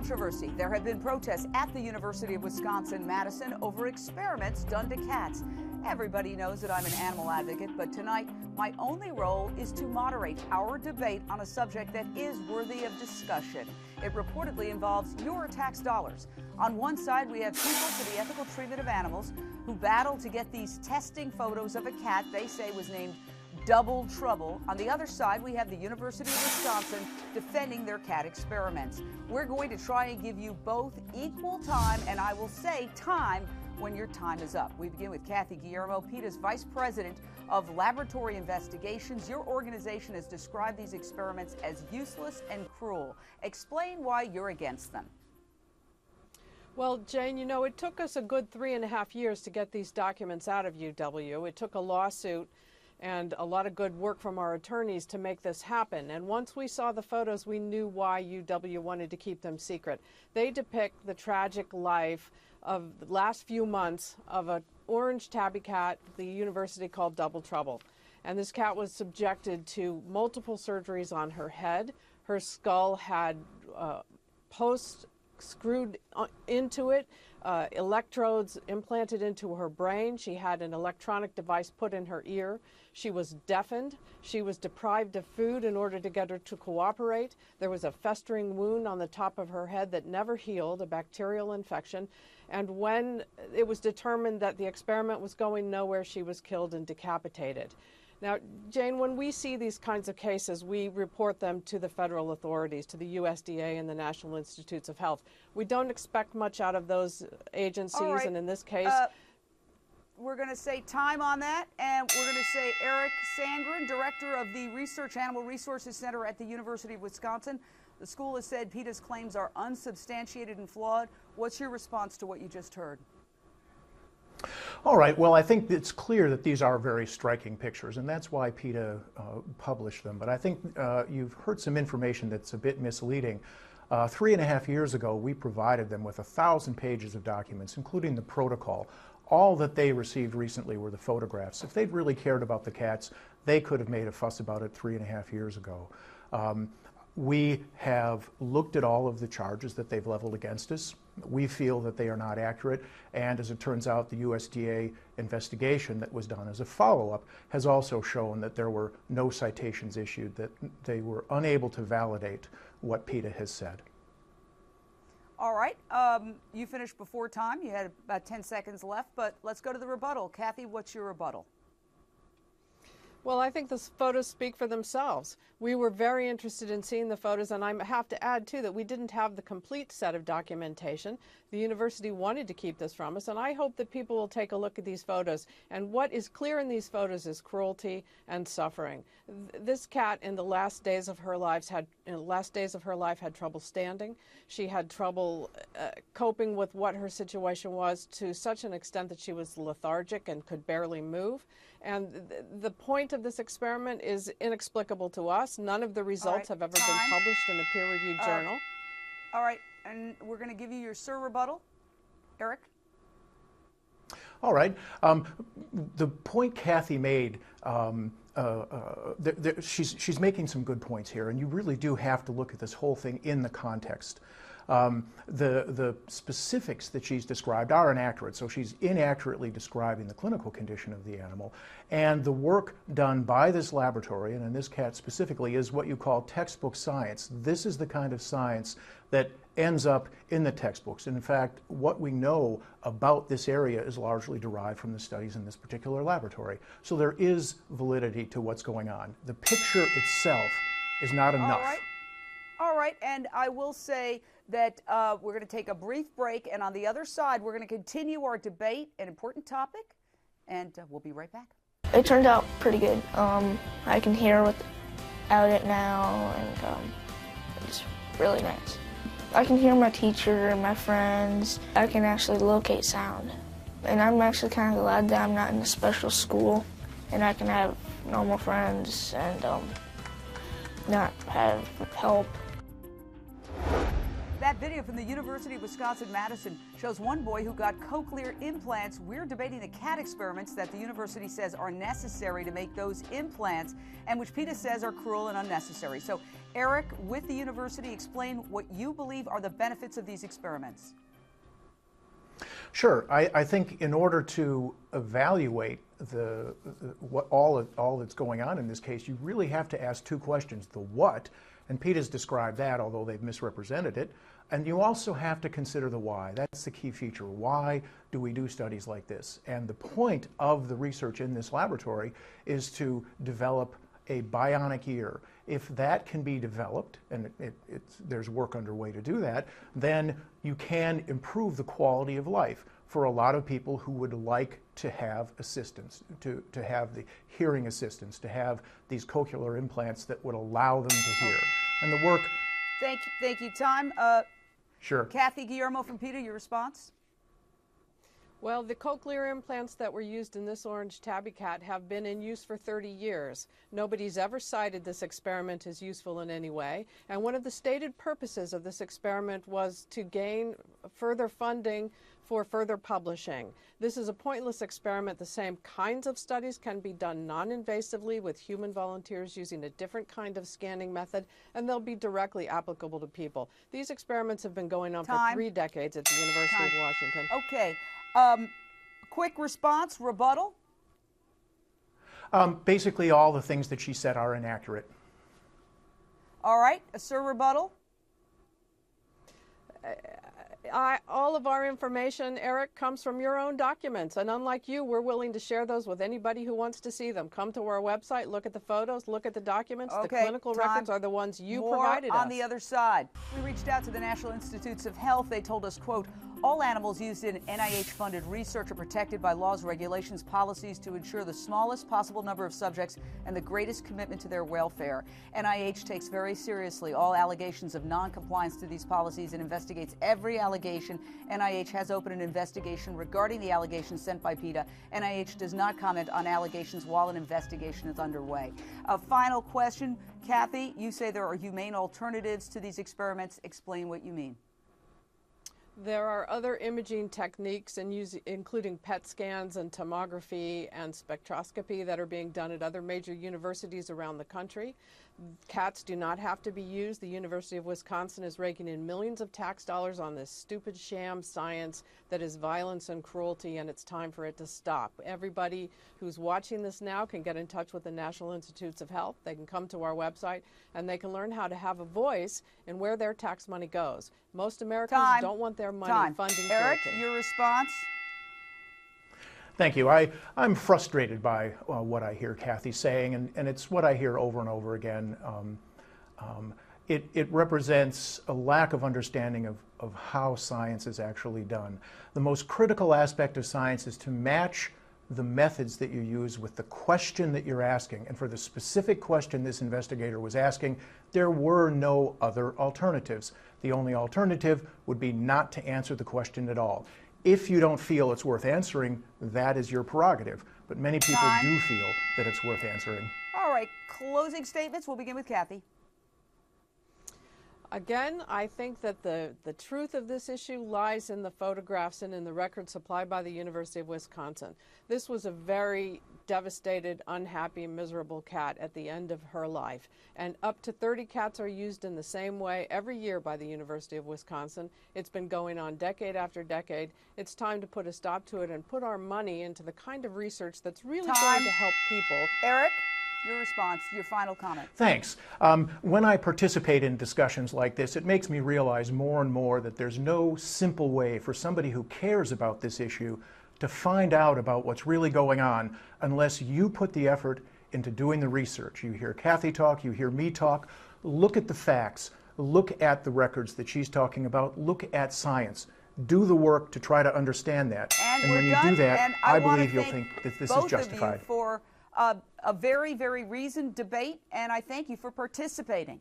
controversy. There have been protests at the University of Wisconsin-Madison over experiments done to cats. Everybody knows that I'm an animal advocate, but tonight my only role is to moderate our debate on a subject that is worthy of discussion. It reportedly involves your tax dollars. On one side, we have People for the Ethical Treatment of Animals who battle to get these testing photos of a cat they say was named Double Trouble. On the other side, we have the University of Wisconsin defending their cat experiments. We're going to try and give you both equal time, and I will say time when your time is up. We begin with Kathy Guillermo, PETA's Vice President of Laboratory Investigations. Your organization has described these experiments as useless and cruel. Explain why you're against them. Well, Jane, you know, it took us a good 3.5 years to get these documents out of UW. It took a lawsuit and a lot of good work from our attorneys to make this happen. And once we saw the photos, we knew why UW wanted to keep them secret. They depict the tragic life of the last few months of an orange tabby cat the university called Double Trouble. And this cat was subjected to multiple surgeries on her head. Her skull had posts screwed into it, electrodes implanted into her brain. She had an electronic device put in her ear. She was deafened. She was deprived of food in order to get her to cooperate. There was a festering wound on the top of her head that never healed, a bacterial infection. And when it was determined that the experiment was going nowhere, she was killed and decapitated. Now, Jane, when we see these kinds of cases, we report them to the federal authorities, to the USDA and the National Institutes of Health. We don't expect much out of those agencies, right. And in this case... we're going to say time on that, and we're going to say Eric Sandrin, Director of the Research Animal Resources Center at the University of Wisconsin. The school has said PETA's claims are unsubstantiated and flawed. What's your response to what you just heard? All right, well, I think it's clear that these are very striking pictures, and that's why PETA published them. But I think you've heard some information that's a bit misleading. 3.5 years ago, we provided them with 1,000 pages of documents, including the protocol. All that they received recently were the photographs. If they'd really cared about the cats, they could have made a fuss about it 3.5 years ago. We have looked at all of the charges that they've leveled against us. We feel that they are not accurate, and as it turns out, the USDA investigation that was done as a follow-up has also shown that there were no citations issued, that they were unable to validate what PETA has said. All right, you finished before time. You had about 10 seconds left, but let's go to the rebuttal. Kathy, what's your rebuttal? Well, I think the photos speak for themselves. We were very interested in seeing the photos, and I have to add, too, that we didn't have the complete set of documentation. The university wanted to keep this from us, and I hope that people will take a look at these photos. And what is clear in these photos is cruelty and suffering. This cat, in the last days of her life, had trouble standing. She had trouble coping with what her situation was, to such an extent that she was lethargic and could barely move. And the point of this experiment is inexplicable to us. None of the results have ever been published in a peer-reviewed journal. All right, and we're going to give you your sir rebuttal. Eric? All right. The point Kathy made, she's making some good points here, and you really do have to look at this whole thing in the context. The specifics that she's described are inaccurate, so she's inaccurately describing the clinical condition of the animal. And the work done by this laboratory, and in this cat specifically, is what you call textbook science. This is the kind of science that ends up in the textbooks. And in fact, what we know about this area is largely derived from the studies in this particular laboratory. So there is validity to what's going on. The picture itself is not enough. All right, and I will say that we're going to take a brief break, and on the other side, we're going to continue our debate, an important topic, and we'll be right back. It turned out pretty good. I can hear without it now, and it's really nice. I can hear my teacher and my friends. I can actually locate sound. And I'm actually kind of glad that I'm not in a special school, and I can have normal friends and not have help. That video from the University of Wisconsin-Madison shows one boy who got cochlear implants. We're debating the cat experiments that the university says are necessary to make those implants, and which PETA says are cruel and unnecessary. So Eric, with the university, explain what you believe are the benefits of these experiments. Sure. I think in order to evaluate all that's going on in this case, you really have to ask two questions: the what, and Pete has described that, although they've misrepresented it, and you also have to consider the why. That's the key feature. Why do we do studies like this? And the point of the research in this laboratory is to develop a bionic ear. If that can be developed, and there's work underway to do that, then you can improve the quality of life for a lot of people who would like to have assistance, to have the hearing assistance, to have these cochlear implants that would allow them to hear. And the work... Thank you. Time. Sure. Kathy Guillermo from PETA, your response? Well, the cochlear implants that were used in this orange tabby cat have been in use for 30 years. Nobody's ever cited this experiment as useful in any way. And one of the stated purposes of this experiment was to gain further funding for further publishing. This is a pointless experiment. The same kinds of studies can be done non-invasively with human volunteers using a different kind of scanning method, and they'll be directly applicable to people. These experiments have been going on for 3 decades at the University of Washington. Okay. Quick response, rebuttal? Basically, all the things that she said are inaccurate. All right. Sir, rebuttal? All of our information, Eric, comes from your own documents. And unlike you, we're willing to share those with anybody who wants to see them. Come to our website, look at the photos, look at the documents. Okay, the clinical records are the ones you provided us. On the other side. We reached out to the National Institutes of Health. They told us, quote, all animals used in NIH-funded research are protected by laws, regulations, policies to ensure the smallest possible number of subjects and the greatest commitment to their welfare. NIH takes very seriously all allegations of non-compliance to these policies and investigates every allegation. NIH has opened an investigation regarding the allegations sent by PETA. NIH does not comment on allegations while an investigation is underway. A final question. Kathy, you say there are humane alternatives to these experiments. Explain what you mean. There are other imaging techniques, including PET scans and tomography and spectroscopy, that are being done at other major universities around the country. Cats do not have to be used. The University of Wisconsin is raking in millions of tax dollars on this stupid sham science that is violence and cruelty, and it's time for it to stop. Everybody who's watching this now can get in touch with the National Institutes of Health. They can come to our website, and they can learn how to have a voice in where their tax money goes. Most Americans don't want their money funding Eric, cruelty. your response? Thank you. I'm frustrated by what I hear Kathy saying, and it's what I hear over and over again. It represents a lack of understanding of how science is actually done. The most critical aspect of science is to match the methods that you use with the question that you're asking. And for the specific question this investigator was asking, there were no other alternatives. The only alternative would be not to answer the question at all. If you don't feel it's worth answering, that is your prerogative. But many people do feel that it's worth answering. All right, closing statements. We'll begin with Kathy. Again, I think that the truth of this issue lies in the photographs and in the records supplied by the University of Wisconsin. This was a very devastated, unhappy, miserable cat at the end of her life. And up to 30 cats are used in the same way every year by the University of Wisconsin. It's been going on decade after decade. It's time to put a stop to it and put our money into the kind of research that's really going to help people. Eric? Your response, your final comment. Thanks. When I participate in discussions like this, it makes me realize more and more that there's no simple way for somebody who cares about this issue to find out about what's really going on unless you put the effort into doing the research. You hear Kathy talk, you hear me talk. Look at the facts. Look at the records that she's talking about. Look at science. Do the work to try to understand that. And when you do that, I believe you'll think that this is both justified. of you for a very, very reasoned debate, and I thank you for participating.